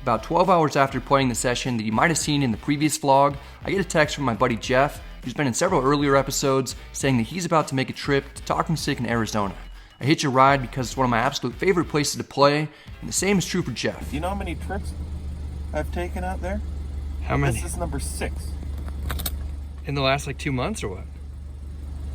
About 12 hours after playing the session that you might have seen in the previous vlog, I get a text from my buddy Jeff, who's been in several earlier episodes, saying that he's about to make a trip to Talking Stick in Arizona. I hitch a ride because it's one of my absolute favorite places to play, and the same is true for Jeff. Do you know how many trips I've taken out there? How many? This is number 6. In the last 2 months or what?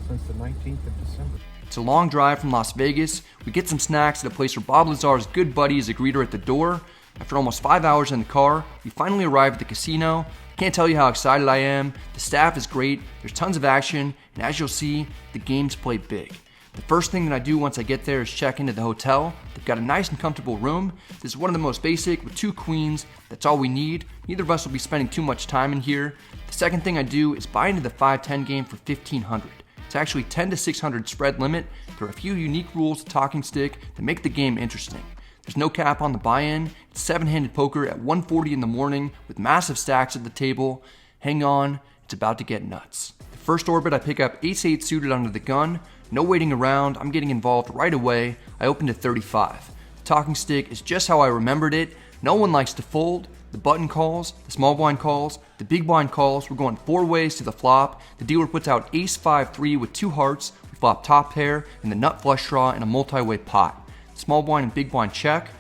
Since the 19th of December. It's a long drive from Las Vegas. We get some snacks at a place where Bob Lazar's good buddy is a greeter at the door. After almost 5 hours in the car, we finally arrive at the casino. Can't tell you how excited I am. The staff is great, there's tons of action, and as you'll see, the games play big. The first thing that I do once I get there is check into the hotel. They've got a nice and comfortable room. This is one of the most basic with 2 queens. That's all we need. Neither of us will be spending too much time in here. The second thing I do is buy into the 5-10 game for $1,500. It's actually 10 to 600 spread limit. There are a few unique rules to Talking Stick that make the game interesting. There's no cap on the buy-in. It's 7-handed poker at 1:40 in the morning with massive stacks at the table. Hang on, it's about to get nuts. The first orbit I pick up ace-8 suited under the gun. No waiting around, I'm getting involved right away. I open to 35. The Talking Stick is just how I remembered it. No one likes to fold. The button calls, the small blind calls, the big blind calls. We're going 4 ways to the flop. The dealer puts out ace-5-3 with 2 hearts. We flop top pair and the nut flush draw in a multi-way pot. Small blind and big blind check.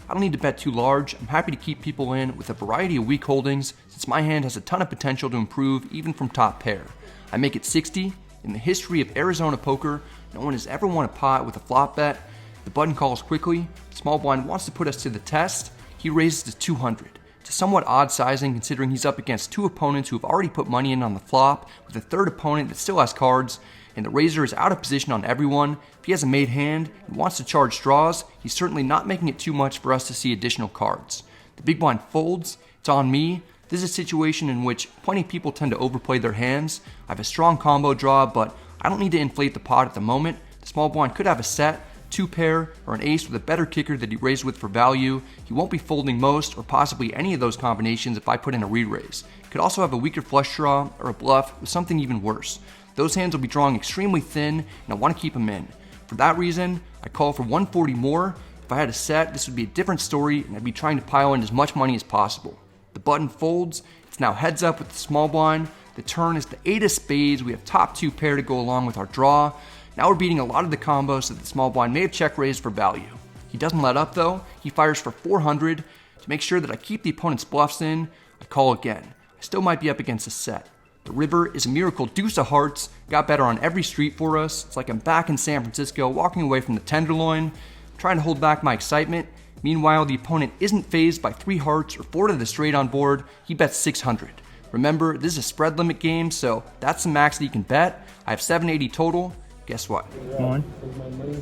I don't need to bet too large. I'm happy to keep people in with a variety of weak holdings since my hand has a ton of potential to improve even from top pair. I make it 60. In the history of Arizona poker, no one has ever won a pot with a flop bet. The button calls quickly. Small blind wants to put us to the test. He raises to 200. It's a somewhat odd sizing considering he's up against 2 opponents who have already put money in on the flop, with a third opponent that still has cards, and the raiser is out of position on everyone. If he has a made hand and wants to charge draws, he's certainly not making it too much for us to see additional cards. The big blind folds. It's on me. This is a situation in which plenty of people tend to overplay their hands. I have a strong combo draw, but I don't need to inflate the pot at the moment. The small blind could have a set, 2 pair, or an ace with a better kicker that he raised with for value. He won't be folding most or possibly any of those combinations if I put in a re-raise. Could also have a weaker flush draw or a bluff with something even worse. Those hands will be drawing extremely thin, and I want to keep them in. For that reason, I call for 140 more. If I had a set, this would be a different story, and I'd be trying to pile in as much money as possible. The button folds. It's now heads up with the small blind. The turn is the 8 of spades. We have top 2 pair to go along with our draw. Now we're beating a lot of the combos that the small blind may have check raised for value. He doesn't let up though. He fires for 400. To make sure that I keep the opponent's bluffs in, I call again. I still might be up against a set. The river is a miracle deuce of hearts. Got better on every street for us. It's like I'm back in San Francisco walking away from the Tenderloin. I'm trying to hold back my excitement. Meanwhile, the opponent isn't fazed by 3 hearts or 4 to the straight on board. He bets 600. Remember, this is a spread limit game, so that's the max that you can bet. I have 780 total. Guess what? One.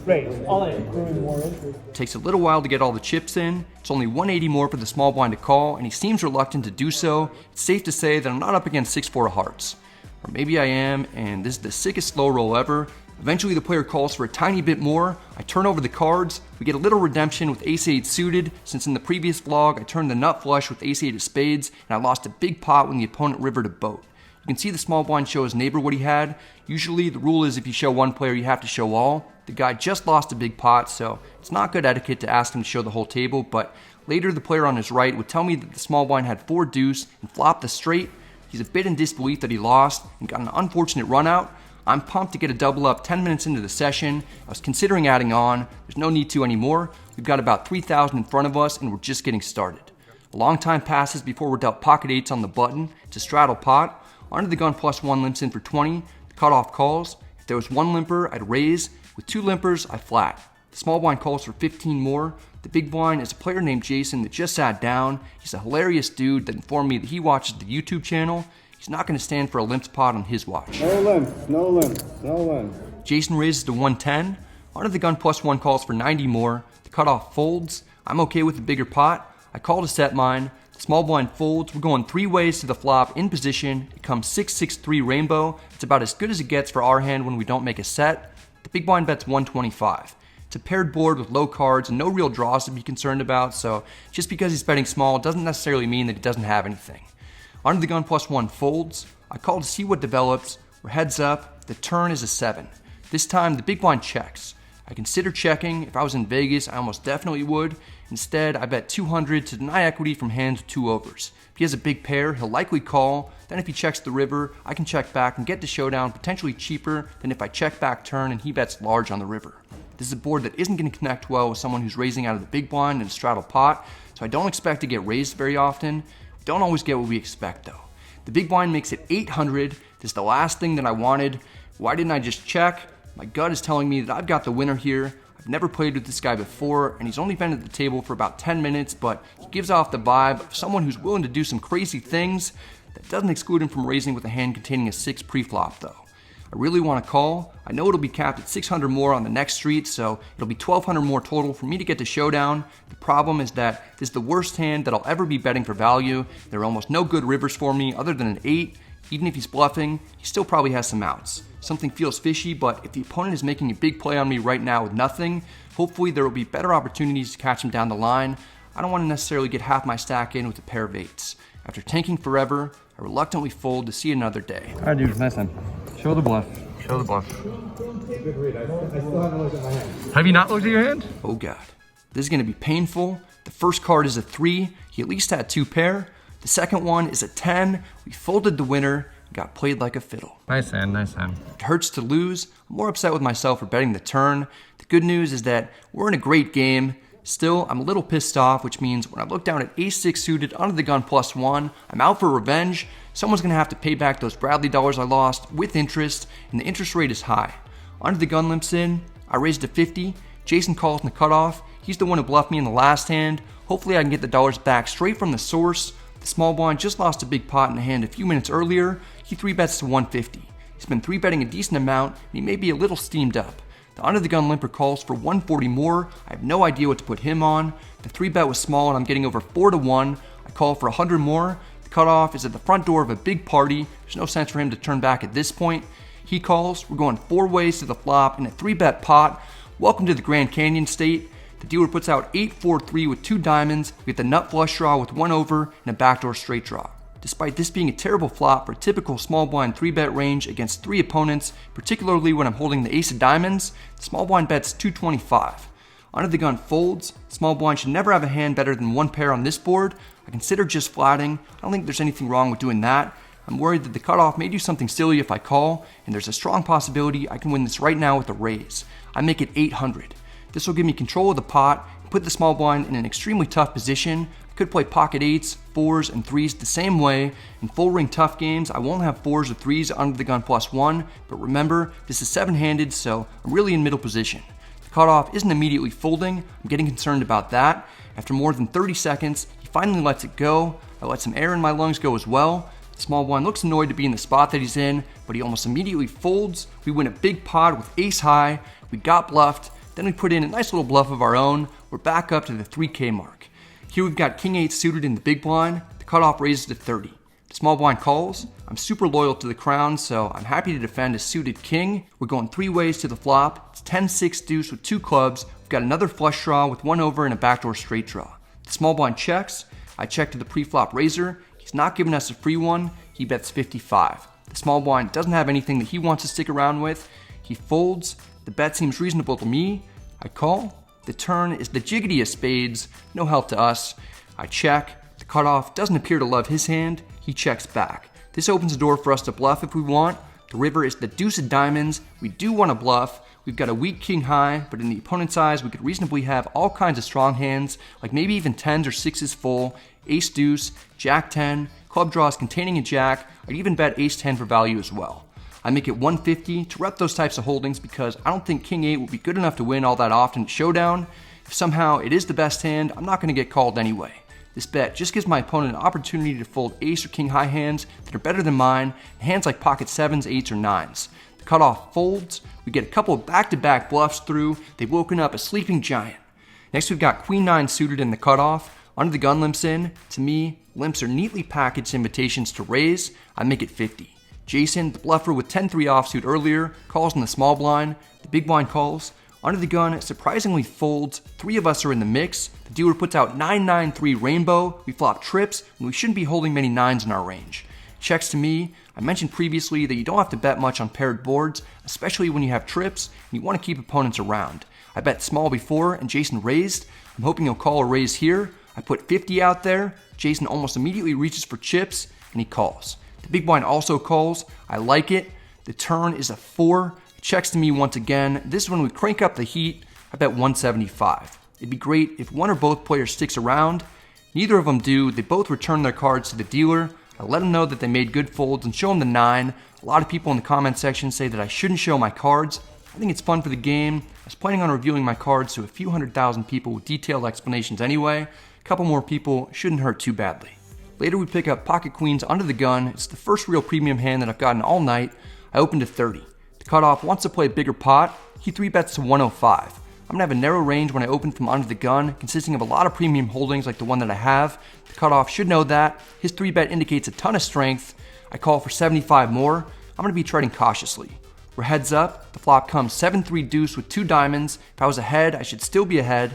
Raise. All in. Takes a little while to get all the chips in. It's only 180 more for the small blind to call, and he seems reluctant to do so. It's safe to say that I'm not up against 6-4 of hearts. Or maybe I am, and this is the sickest slow roll ever. Eventually the player calls for a tiny bit more. I turn over the cards. We get a little redemption with ace-8 suited, since in the previous vlog I turned the nut flush with ace-8 of spades, and I lost a big pot when the opponent rivered a boat. You can see the small blind show his neighbor what he had. Usually the rule is if you show one player you have to show all. The guy just lost a big pot, so it's not good etiquette to ask him to show the whole table, but later the player on his right would tell me that the small blind had 4 deuce and flopped the straight. He's a bit in disbelief that he lost and got an unfortunate run out. I'm pumped to get a double up 10 minutes into the session. I was considering adding on. There's no need to anymore. We've got about 3,000 in front of us and we're just getting started. A long time passes before we're dealt pocket 8s on the button. It's a straddle pot. Under the gun +1 limps in for 20. The cutoff calls. If there was 1 limper, I'd raise. With 2 limpers, I flat. The small blind calls for 15 more. The big blind is a player named Jason that just sat down. He's a hilarious dude that informed me that he watches the YouTube channel. He's not going to stand for a limp pot on his watch. No limp, no limp, no limp. Jason raises to 110. Under the gun +1 calls for 90 more. The cutoff folds. I'm okay with the bigger pot. I call to set mine. The small blind folds. We're going 3 ways to the flop in position. It comes 6-6-3 rainbow. It's about as good as it gets for our hand when we don't make a set. The big blind bets 125. It's a paired board with low cards and no real draws to be concerned about, so just because he's betting small doesn't necessarily mean that he doesn't have anything. Under the gun +1 folds. I call to see what develops. We're heads up. The turn is a 7. This time the big blind checks. I consider checking. If I was in Vegas, I almost definitely would. Instead, I bet 200 to deny equity from hands with 2 overs. If he has a big pair, he'll likely call. Then if he checks the river, I can check back and get to showdown potentially cheaper than if I check back turn and he bets large on the river. This is a board that isn't going to connect well with someone who's raising out of the big blind in a straddle pot, so I don't expect to get raised very often. We don't always get what we expect though. The big blind makes it 800. This is the last thing that I wanted. Why didn't I just check? My gut is telling me that I've got the winner here. I've never played with this guy before, and he's only been at the table for about 10 minutes, but he gives off the vibe of someone who's willing to do some crazy things. That doesn't exclude him from raising with a hand containing a 6 pre-flop though. I really want to call. I know it'll be capped at 600 more on the next street, so it'll be 1200 more total for me to get to showdown. The problem is that this is the worst hand that I'll ever be betting for value. There are almost no good rivers for me other than an 8. Even if he's bluffing, he still probably has some outs. Something feels fishy, but if the opponent is making a big play on me right now with nothing, hopefully there will be better opportunities to catch him down the line. I don't want to necessarily get half my stack in with a pair of 8s. After tanking forever, I reluctantly fold to see another day. All right, dude, nice hand. Show the bluff. Show the bluff. Good read. I still haven't looked at my hand. Have you not looked at your hand? Oh God, this is going to be painful. The first card is a 3. He at least had 2 pair. The second one is a 10. We folded the winner and got played like a fiddle. Nice hand, nice hand. It hurts to lose. I'm more upset with myself for betting the turn. The good news is that we're in a great game. Still, I'm a little pissed off, which means when I look down at ace-6 suited under the gun +1, I'm out for revenge. Someone's going to have to pay back those Bradley dollars I lost with interest, and the interest rate is high. Under the gun limps in, I raised to 50. Jason calls in the cutoff. He's the one who bluffed me in the last hand. Hopefully I can get the dollars back straight from the source. The small blind just lost a big pot in the hand a few minutes earlier. He 3-bets to 150. He's been 3-betting a decent amount, and he may be a little steamed up. The under the gun limper calls for 140 more. I have no idea what to put him on. The 3-bet was small and I'm getting over 4 to 1. I call for 100 more. The cutoff is at the front door of a big party. There's no sense for him to turn back at this point. He calls. We're going 4 ways to the flop in a 3-bet pot. Welcome to the Grand Canyon State. The dealer puts out 8-4-3 with 2 diamonds. We get the nut flush draw with 1 over and a backdoor straight draw. Despite this being a terrible flop for a typical small blind 3-bet range against 3 opponents, particularly when I'm holding the ace of diamonds, the small blind bets 225. Under the gun folds. Small blind should never have a hand better than 1 pair on this board. I consider just flatting. I don't think there's anything wrong with doing that. I'm worried that the cutoff may do something silly if I call, and there's a strong possibility I can win this right now with a raise. I make it 800. This will give me control of the pot and put the small blind in an extremely tough position. I could play pocket 8s, 4s, and 3s the same way. In full ring tough games, I won't have 4s or 3s under the gun +1, but remember, this is 7-handed, so I'm really in middle position. The cutoff isn't immediately folding. I'm getting concerned about that. After more than 30 seconds, he finally lets it go. I let some air in my lungs go as well. The small blind looks annoyed to be in the spot that he's in, but he almost immediately folds. We win a big pot with ace high. We got bluffed. Then we put in a nice little bluff of our own. We're back up to the 3K mark. Here we've got king 8 suited in the big blind. The cutoff raises to 30. The small blind calls. I'm super loyal to the crown, so I'm happy to defend a suited king. We're going 3 ways to the flop. It's 10-6 deuce with 2 clubs. We've got another flush draw with 1 over and a backdoor straight draw. The small blind checks. I check to the pre-flop raiser. He's not giving us a free one. He bets 55. The small blind doesn't have anything that he wants to stick around with. He folds. The bet seems reasonable to me. I call. The turn is the jiggity of spades. No help to us. I check. The cutoff doesn't appear to love his hand. He checks back. This opens the door for us to bluff if we want. The river is the deuce of diamonds. We do want to bluff. We've got a weak king high, but in the opponent's eyes, we could reasonably have all kinds of strong hands, like maybe even 10s or 6s full, ace deuce, jack 10, club draws containing a jack. I'd even bet ace 10 for value as well. I make it 150 to rep those types of holdings because I don't think king 8 will be good enough to win all that often at showdown. If somehow it is the best hand, I'm not going to get called anyway. This bet just gives my opponent an opportunity to fold ace or king high hands that are better than mine, and hands like pocket 7s, 8s, or 9s. The cutoff folds. We get a couple of back-to-back bluffs through. They've woken up a sleeping giant. Next we've got queen 9 suited in the cutoff. Under the gun limps in. To me, limps are neatly packaged invitations to raise. I make it 50. Jason, the bluffer with 10-3 offsuit earlier, calls in the small blind. The big blind calls. Under the gun, surprisingly folds. 3 of us are in the mix. The dealer puts out 9-9-3 rainbow. We flop trips, and we shouldn't be holding many 9s in our range. Checks to me. I mentioned previously that you don't have to bet much on paired boards, especially when you have trips and you want to keep opponents around. I bet small before and Jason raised. I'm hoping he'll call or raise here. I put 50 out there. Jason almost immediately reaches for chips, and he calls. The big blind also calls. I like it. The turn is a 4. It checks to me once again. This is when we crank up the heat. I bet 175. It'd be great if one or both players sticks around. Neither of them do. They both return their cards to the dealer. I let them know that they made good folds and show them the 9. A lot of people in the comment section say that I shouldn't show my cards. I think it's fun for the game. I was planning on reviewing my cards to a few 100,000 people with detailed explanations anyway. A couple more people shouldn't hurt too badly. Later we pick up pocket queens under the gun. It's the first real premium hand that I've gotten all night. I opened to 30. The cutoff wants to play a bigger pot. He 3-bets to 105. I'm gonna have a narrow range when I open from under the gun, consisting of a lot of premium holdings like the one that I have. The cutoff should know that. His 3-bet indicates a ton of strength. I call for 75 more. I'm gonna be treading cautiously. We're heads up. The flop comes 7-3 deuce with 2 diamonds. If I was ahead, I should still be ahead.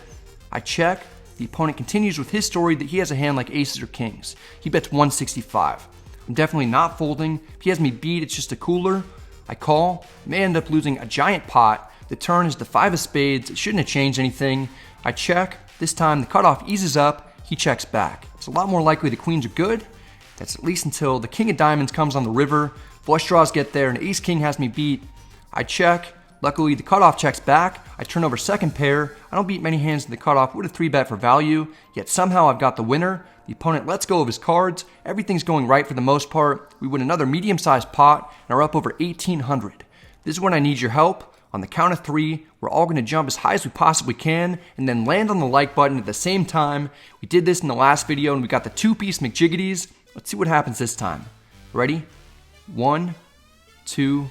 I check. The opponent continues with his story that he has a hand like aces or kings. He bets 165. I'm definitely not folding. If he has me beat, it's just a cooler. I call. May end up losing a giant pot. The turn is the 5 of spades. It shouldn't have changed anything. I check. This time the cutoff eases up. He checks back. It's a lot more likely the queens are good. That's at least until the king of diamonds comes on the river. Flush draws get there and ace king has me beat. I check. Luckily, the cutoff checks back. I turn over second pair. I don't beat many hands in the cutoff with a 3-bet for value, yet somehow I've got the winner. The opponent lets go of his cards. Everything's going right for the most part. We win another medium-sized pot and are up over 1,800. This is when I need your help. On the count of 3, we're all going to jump as high as we possibly can and then land on the like button at the same time. We did this in the last video and we got the 2-piece McJiggities. Let's see what happens this time. Ready? 1, 2,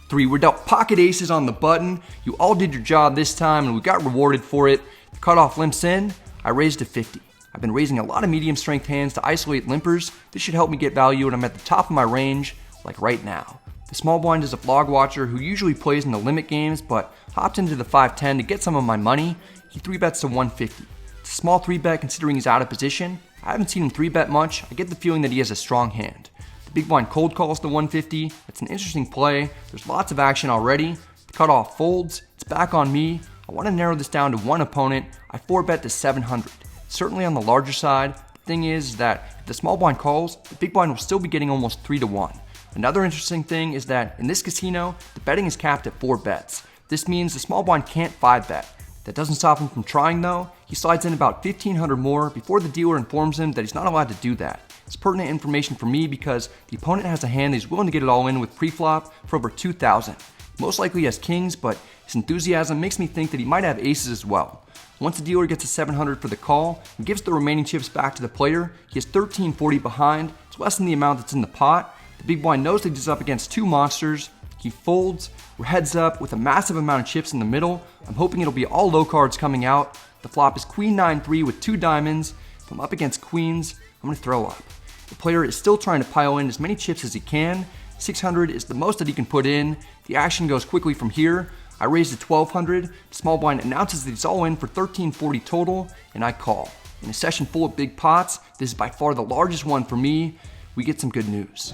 3. We're dealt pocket aces on the button. You all did your job this time and we got rewarded for it. The cutoff limps in. I raised to 50. I've been raising a lot of medium strength hands to isolate limpers. This should help me get value and I'm at the top of my range, like right now. The small blind is a vlog watcher who usually plays in the limit games, but hopped into the 5-10 to get some of my money. He 3-bets to 150. It's a small 3-bet considering he's out of position. I haven't seen him 3-bet much. I get the feeling that he has a strong hand. The big blind cold calls to 150. It's an interesting play. There's lots of action already. The cutoff folds. It's back on me. I want to narrow this down to one opponent. I 4-bet to 700. Certainly on the larger side. The thing is that if the small blind calls, the big blind will still be getting almost 3-1. Another interesting thing is that in this casino, the betting is capped at 4 bets. This means the small blind can't 5-bet. That doesn't stop him from trying though. He slides in about 1,500 more before the dealer informs him that he's not allowed to do that. It's pertinent information for me because the opponent has a hand that he's willing to get it all in with pre-flop for over 2,000. Most likely he has kings, but his enthusiasm makes me think that he might have aces as well. Once the dealer gets to 700 for the call and gives the remaining chips back to the player, he has 1,340 behind. It's less than the amount that's in the pot. The big blind knows that he's up against 2 monsters. He folds. We're heads up with a massive amount of chips in the middle. I'm hoping it'll be all low cards coming out. The flop is queen 9-3 with 2 diamonds. If I'm up against queens, I'm going to throw up. The player is still trying to pile in as many chips as he can. 600 is the most that he can put in. The action goes quickly from here. I raise to 1,200. The small blind announces that he's all in for 1,340 total, and I call. In a session full of big pots, this is by far the largest one for me. We get some good news.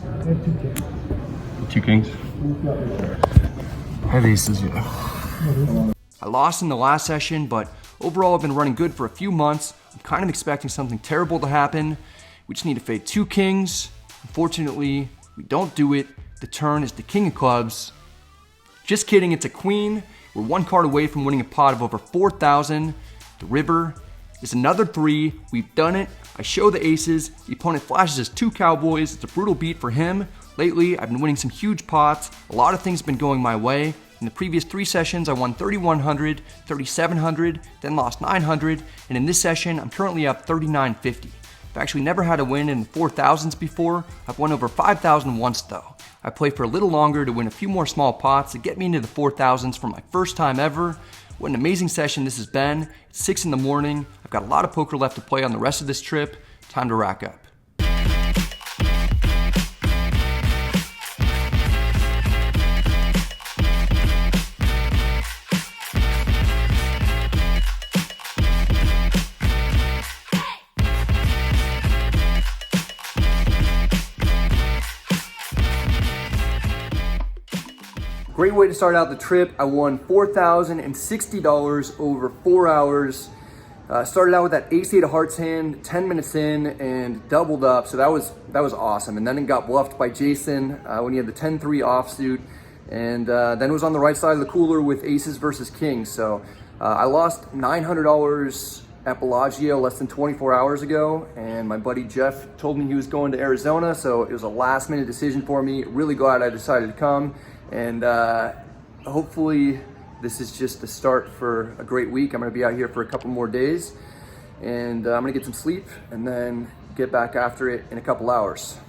2 kings. I have aces, yeah. I lost in the last session, but overall I've been running good for a few months. I'm kind of expecting something terrible to happen. We just need to fade 2 kings. Unfortunately, we don't do it. The turn is the king of clubs. Just kidding, it's a queen. We're 1 card away from winning a pot of over 4,000. The river is another 3. We've done it. I show the aces. The opponent flashes his 2 cowboys. It's a brutal beat for him. Lately, I've been winning some huge pots. A lot of things have been going my way. In the previous 3 sessions, I won 3,100, 3,700, then lost 900, and in this session, I'm currently up 3,950. I've actually never had a win in the 4,000s before. I've won over 5,000 once though. I play for a little longer to win a few more small pots to get me into the 4,000s for my first time ever. What an amazing session this has been. It's 6 in the morning. I've got a lot of poker left to play on the rest of this trip. Time to rack up. Great way to start out the trip. I won $4,060 over 4 hours. Started out with that ace-8 of hearts hand, 10 minutes in, and doubled up. So that was awesome. And then it got bluffed by Jason when he had the 10-3 offsuit. And then it was on the right side of the cooler with aces versus kings. So I lost $900 at Bellagio less than 24 hours ago. And my buddy Jeff told me he was going to Arizona. So it was a last-minute decision for me. Really glad I decided to come. And hopefully this is just the start for a great week. I'm gonna be out here for a couple more days, and I'm gonna get some sleep and then get back after it in a couple hours.